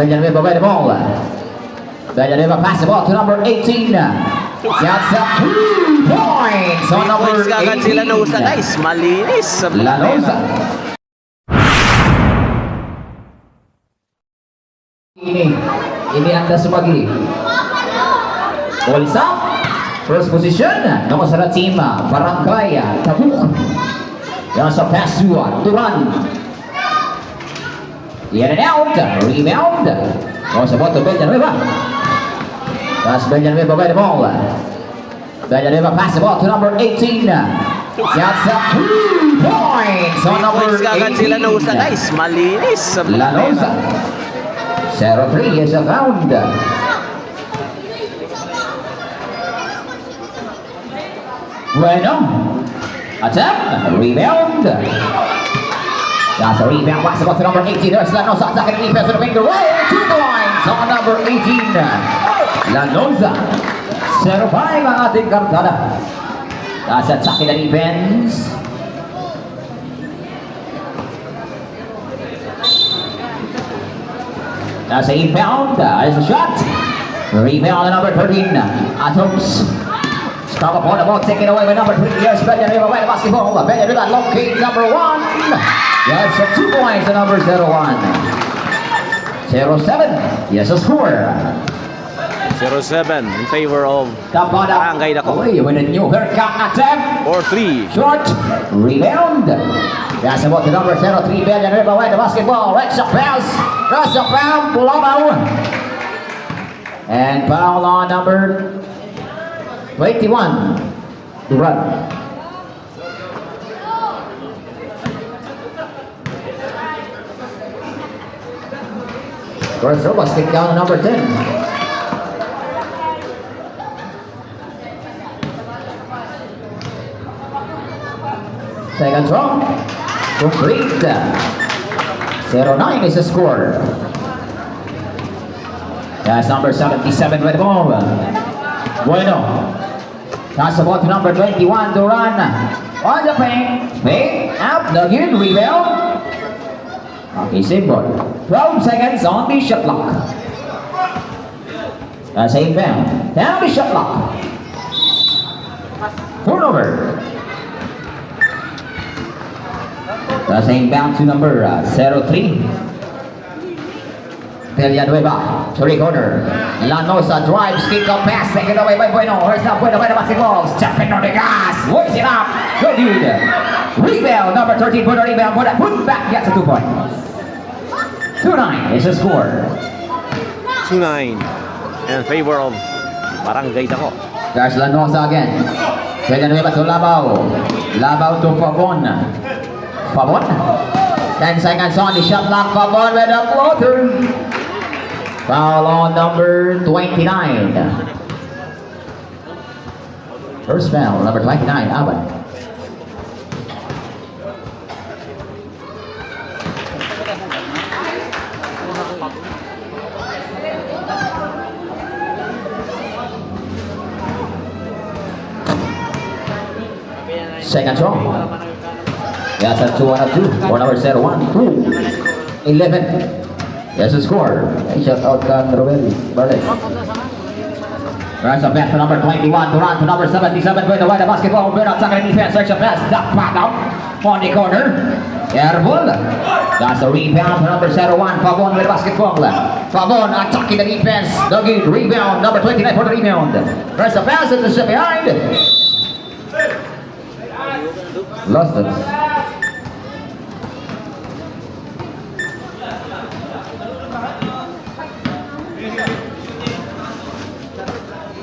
Villanueva by the ball. Villanueva pass the ball to number 18. That's up 2 points on number Points kagad sila 18. Lanosa, guys. Malinis sa Lanosa. Ini anda sumagi. Ball is up. First position. Nomor sa team. Barangay Tabuk. Yan sa pass to Duran. In and out. Rebound. Nomor sa ball to Villanueva. That's Villanueva by the ball. Villanueva pass the ball to number 18. That's up 2 points on number Points kagad sila 18. Lanosa, guys. Malinis sa Lanosa. 0-3 is a round. Bueno. Attempt. Rebound. That's a rebound. Pass the ball to number 18. There's Lanosa attacking the defense with a finger roll. 2 points on number 18. Lanosa. 0-5 ang ating kartada. That's attacking the defense. That's a inbound. There's a shot. Rebound on number 13. Atoms. Stop upon the ball. Taken away by number 3. Here's Villanueva by the basketball. Villanueva locate number 1. That's a 2 points on number 01. 0-7. Yes, a score. 0-7 in favor of Tapada Barangay Dako. away with a new haircut attempt. 4-3. Short. Rebound. That's about the number 03. Villanueva by the basketball. Right shot pass. That's a foul. Lobo. And foul on number 21. Duran. First throw was kicked down to number 10. Second throw. Complete. 0-9 is the score. That's number 77 with the ball. Bueno. Pass the ball to number 21, Duran. On the paint. Paint. Up. Again. Rebound. Okay, same ball. 12 seconds on the shot clock. That's a inbound. Down the shot clock. Turnover. That's inbound to number 03. Villanueva, three corner. Lanosa drives, kick up pass, taken away by Bueno. Here's now Bueno by the basketball. Stepping on the gas, waits it up. Good dude. Rebound, number 13, put a rebound, put back, gets a 2 point. 2-9 is the score. 2-9 in favor of Barangay Dako. There's Lanosa again. Villanueva to Labao. Labao to Fabon. Fabon. 10 seconds on the shot clock. Fabon with a floater. Foul on number 29. First foul, number 29, Aban. Second throw. That's a 2 on 2 for number 01. 2-11. That's the score. Shout out to Robel Barles. There's a pass to number 21. Duran to number 77. With the white basketball. We're not talking defense. Search a pass. Duck back out on the corner. Airball. That's a rebound to number 01. Pabon with the basketball. Pabon attacking the defense. Duggy rebound. Number 29 for the rebound. There's a pass at the set behind. Lost it.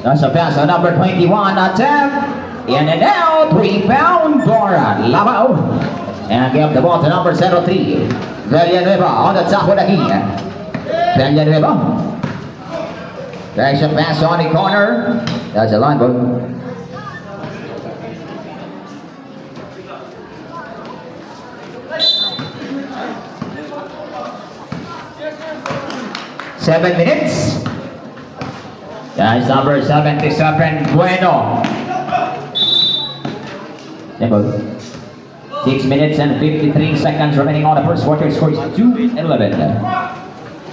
That's a pass on number 21 attempt. In and out. Rebound for Labao. And give the ball to number 03. Villanueva on the top of the key. Villanueva. There's a pass on the corner. That's a line ball. Seven minutes. That's number 77, Bueno. Simple. 6 minutes and 53 seconds remaining on the first quarter. Score is 2-11.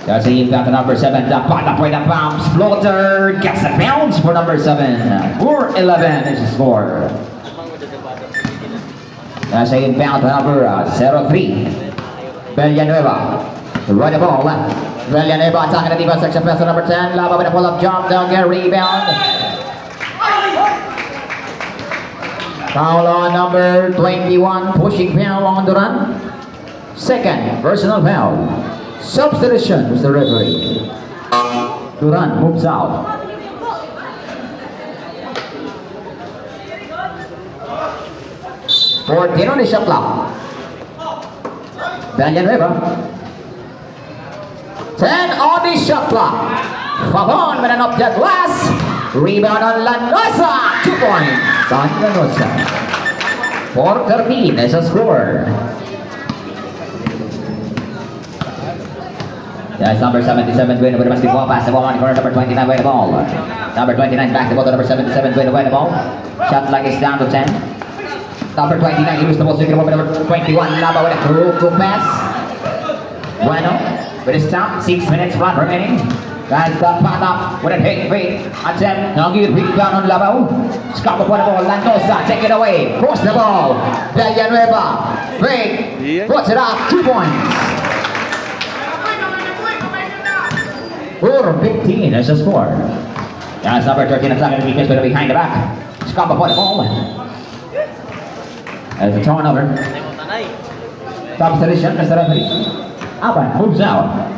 That's the impact of number 7. The bottom point of bounce. Floater gets a bounce for number 7. 4-11 is the score. That's the impact of number 03. Villanueva. Right the ball. Villanueva attacking the defense section pass to number 10. Lava with a pull-up jump down there. Rebound. Foul on number 21. Pushing foul on the run. Second personal foul. Substitution is the referee. Duran moves out. For on the shot clock. Villanueva. 10 on the shot clock. Pavon with an object glass. Rebound on Lanosa. 2 points on Lanosa. 4-13 is a score. That's number 77 with the basketball pass. The ball on the corner, number 29 with the ball. Number 29 back the ball to number 77 with the ball. Shot clock is down to 10. Number 29, he was the most wicked one, number 21, Lava with a cruel pass. Bueno, with his stop, 6 minutes flat remaining. Guys got back up with a heavy attempt. Now give rebound on Lava. Scott upon the ball, Lanosa, take it away. Cross the ball. Villanueva, break, puts it up, 2 points. 4-15 is the score. That's number 13 attacking the defense with a behind the back. Scott upon the ball. As a turnover. Substitution is the referee. Apan moves out.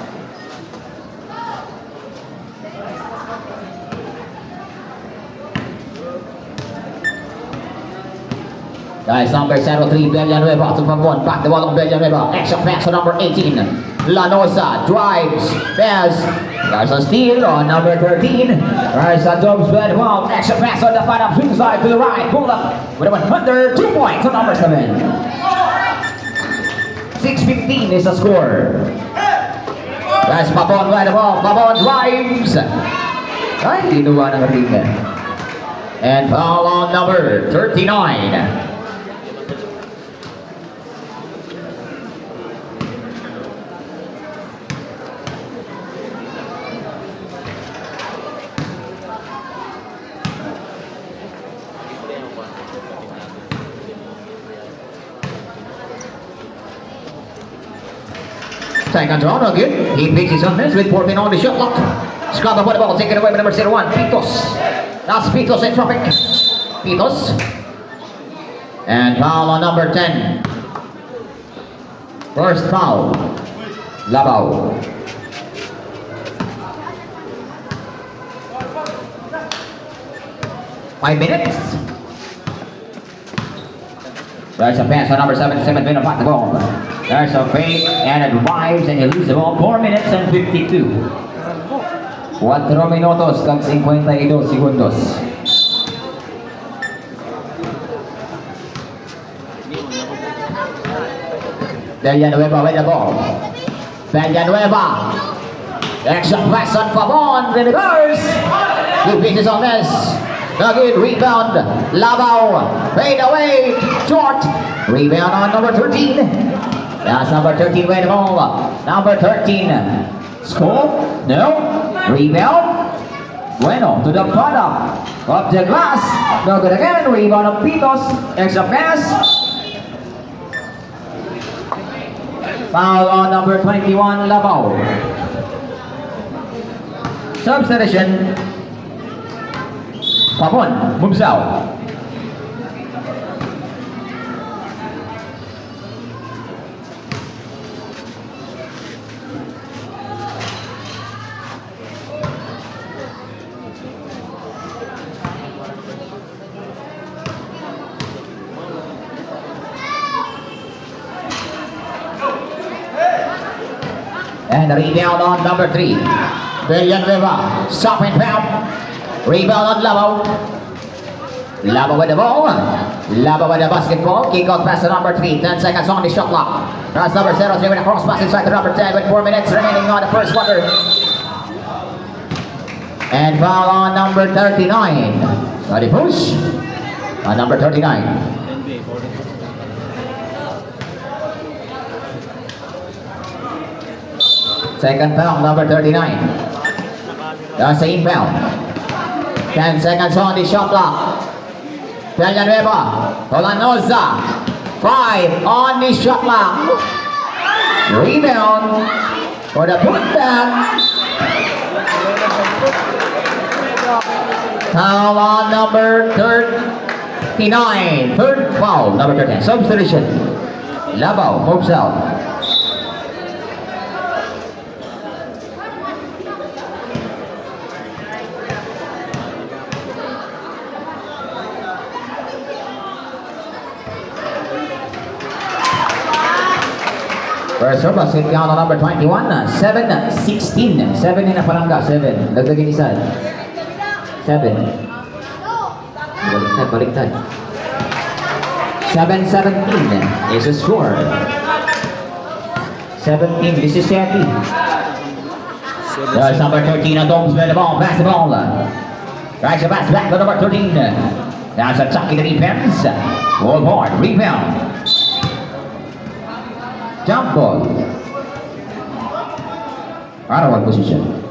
Guys, number 03, Villanueva to from 1. Back the ball on Villanueva. Extra pass on number 18. Lanosa drives. Bears. There's a steal on number 13. There's a Dobbs bad ball. Extra pass on the bottom swing side to the right. Pull up with a 100. 2 points on number 7. 6-15 is the score. Guys, Pabon by the ball. Pabon drives. Ay, ginawa ng ring. And foul on number 39. Second round again. He picks his own miss with 14 on the shot clock. Scott upon the ball, taken away by number 01, Pitos. That's Pitos in traffic. Pitos. And foul on number 10. First foul. Labao. Five minutes. There's a pass on number 77, Vino back the ball. There's a fake and it revives and you lose the ball. 4 minutes and 52. 4 minutos kag 52 segundos. Villanueva with the ball. Villanueva. Extra pass on Pavon. The reverse. He pieces on this. The good rebound. Labao. Fade away. Short. Rebound on number 13. That's number 13 with the ball. Number 13. Score? No. Rebound. Bueno to the bottom of the glass. No good again. Rebound of Pitos. Extra pass. Foul on number 21, Labao. Substitution. Pabon moves out. And the rebound on number 3. Villanueva. Stop and foul. Rebound on Labao. Labao with the ball. Labao with the basketball. Kick out pass to number 3. 10 seconds on the shot clock. That's number 03 with a cross pass inside to number 10 with 4 minutes remaining on the first quarter. And foul on number 39. Body push on number 39. Second foul, number 39. The same foul. 10 seconds on the shot clock. Villanueva, Olanoza. 5 on the shot clock. Rebound for the putback. Foul on number 39. Third foul, number 13. Substitution. Labao moves out. First serve, basket count on number 21. 7-16. 7 na palangga. 7. Lagdagin isa. 7. Baliktad. 7-17 is the score. 17, this is Seti. There's number 13, Adoms with the ball, pass the ball. Drives the pass back to number 13. That's a tuck in the defense. Ball board, rebound. Jump ball. Out of one position.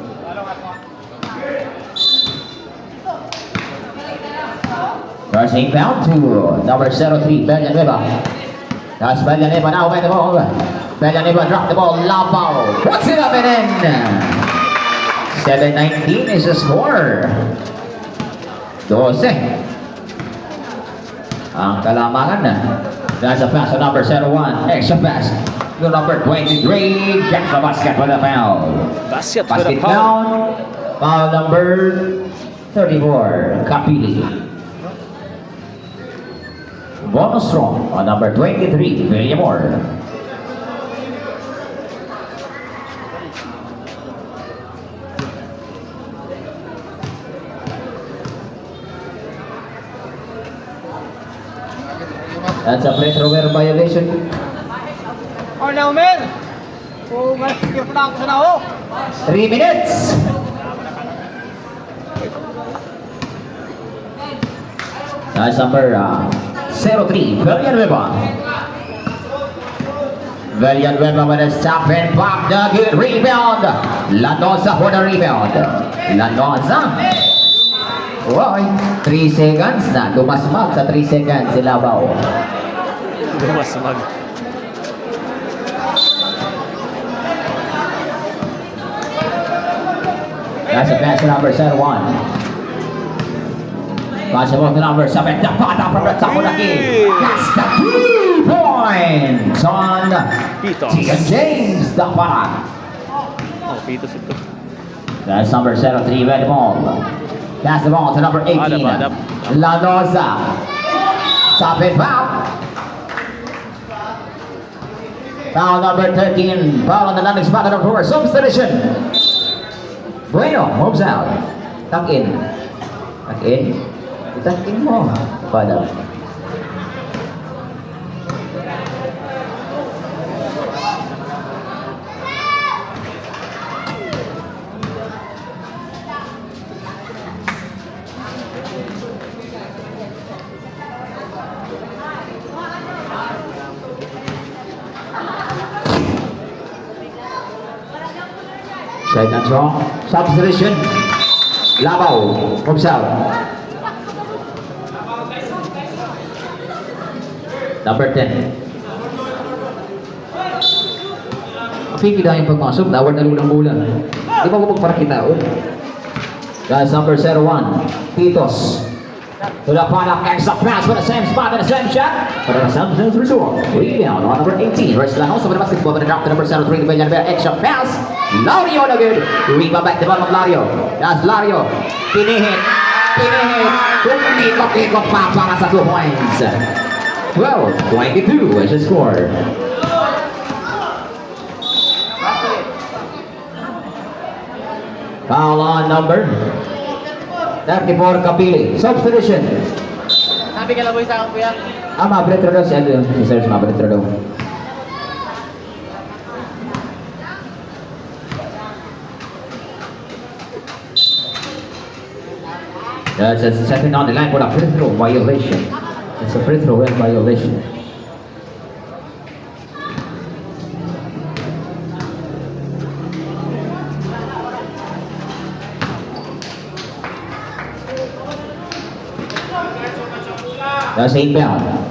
First inbound to number 03, Villanueva. That's Villanueva now with the ball. Villanueva dropped the ball, Labao. Puts it up and in. 7-19 is the score. 12. Ang kalamangan na. That's a pass to number 01. Extra pass. To number 23. Gets the basket with a foul. Basket with a Basket foul. down. Foul number 34. Kapili. Bonus strong on number 23. William Moore. That's a free throw violation. Oh, now, man! Oh, mas kaya na ako sa nao. 3 minutes. That's number 03, Villanueva. Villanueva with a stop and pop the good rebound. Landoza for the rebound. Landoza. Wow, 3 seconds na. Dumasmag sa 3 seconds si Labao. Dumasmag. That's a pass to number 1. Possible to number 7. Tapata from the top of the key. That's the 2 points on Pitos. Tian James Tapata. Oh, Pitos ito. That's number 03, red ball. Pass the ball to number 18. Adap. Lanosa. Stop it, foul. Foul number 13. Foul on the landing spot of course. Substitution. Bueno moves out. Tuck in. Tuck in. Tuck in mo. Pada. Second strong. Substitution. Labao. Moves out. Number 10. Pipila yung pagmasok. Nawar na lulang-bulang. Di ba ko magparakita? That's number 01. Pitos. To the product, extra pass for the same spot and the same shot. For the Samsung resort. Rebound on number 18. Versus Lanosa with the basketball with the drop to number 03. The Villanueva extra pass. Lario na good. Rebound back to the bottom of Lario. That's Lario. Pinihit. Kumikot-ikot pa para sa 2 points. 12-22 is the score. Foul on number 34 Kapili. Substitution. Sabi ka lang boy sa akin, kuya. Mabretro daw si Aldo. Research mabretro daw. That's a second on the line for a free throw violation. It's a free throw violation. That's inbound.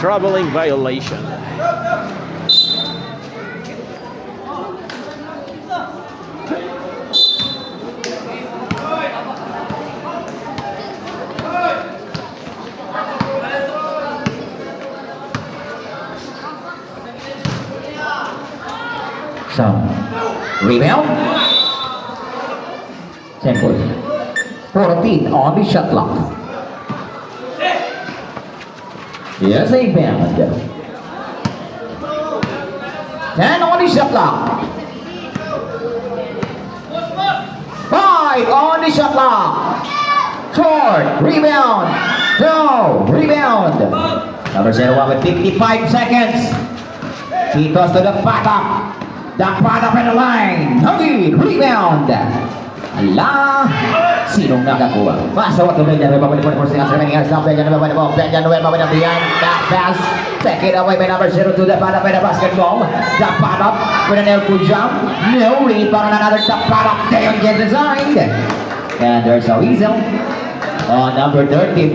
Traveling violation. So, rebound. Simple. 14 on the shot clock. Yes, inbound. 10 on the shot clock. 5 on the shot clock. Short, rebound. No, rebound. Number 01 with 55 seconds. He tossed to the bottom. The bottom in the line. Nagin, rebound. Ala, sinong nakakuha? Masawat to Benjamin, babalik po sa remaining hands now. Benjamin behind that pass. Take it away by number 02, the bottom by the basketball. The bottom with an elbow jump. No rebound, another the bottom. They don't get designed. And there's a weasel on number 34.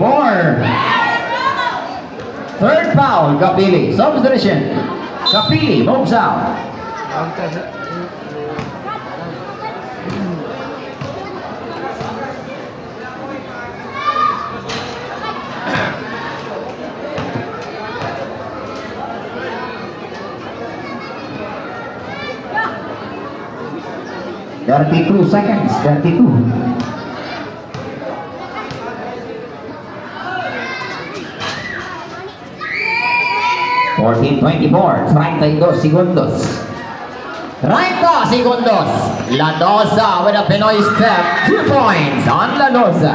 Third foul, Kapili. Substitution. Kapili moves out. There are 32 seconds. 32. Fourteen, 24, 32 segundos. 30 segundos. Lanosa with a Pinoy step. 2 points on Lanosa.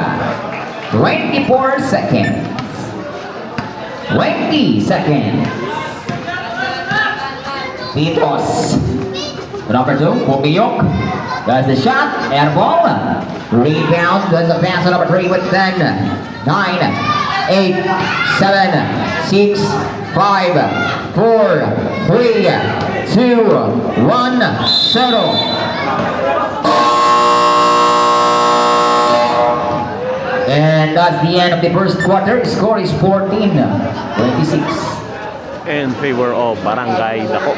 24 seconds. 20 seconds. Titos. Number 2, Pumiyok. That's the shot. Air ball. Rebound. There's a pass on number 3 with 10, 9, 8, 7, 6, 5, 4, 3, 2, 1, 0. And that's the end of the first quarter. Score is 14-26. In favor of Barangay Dako.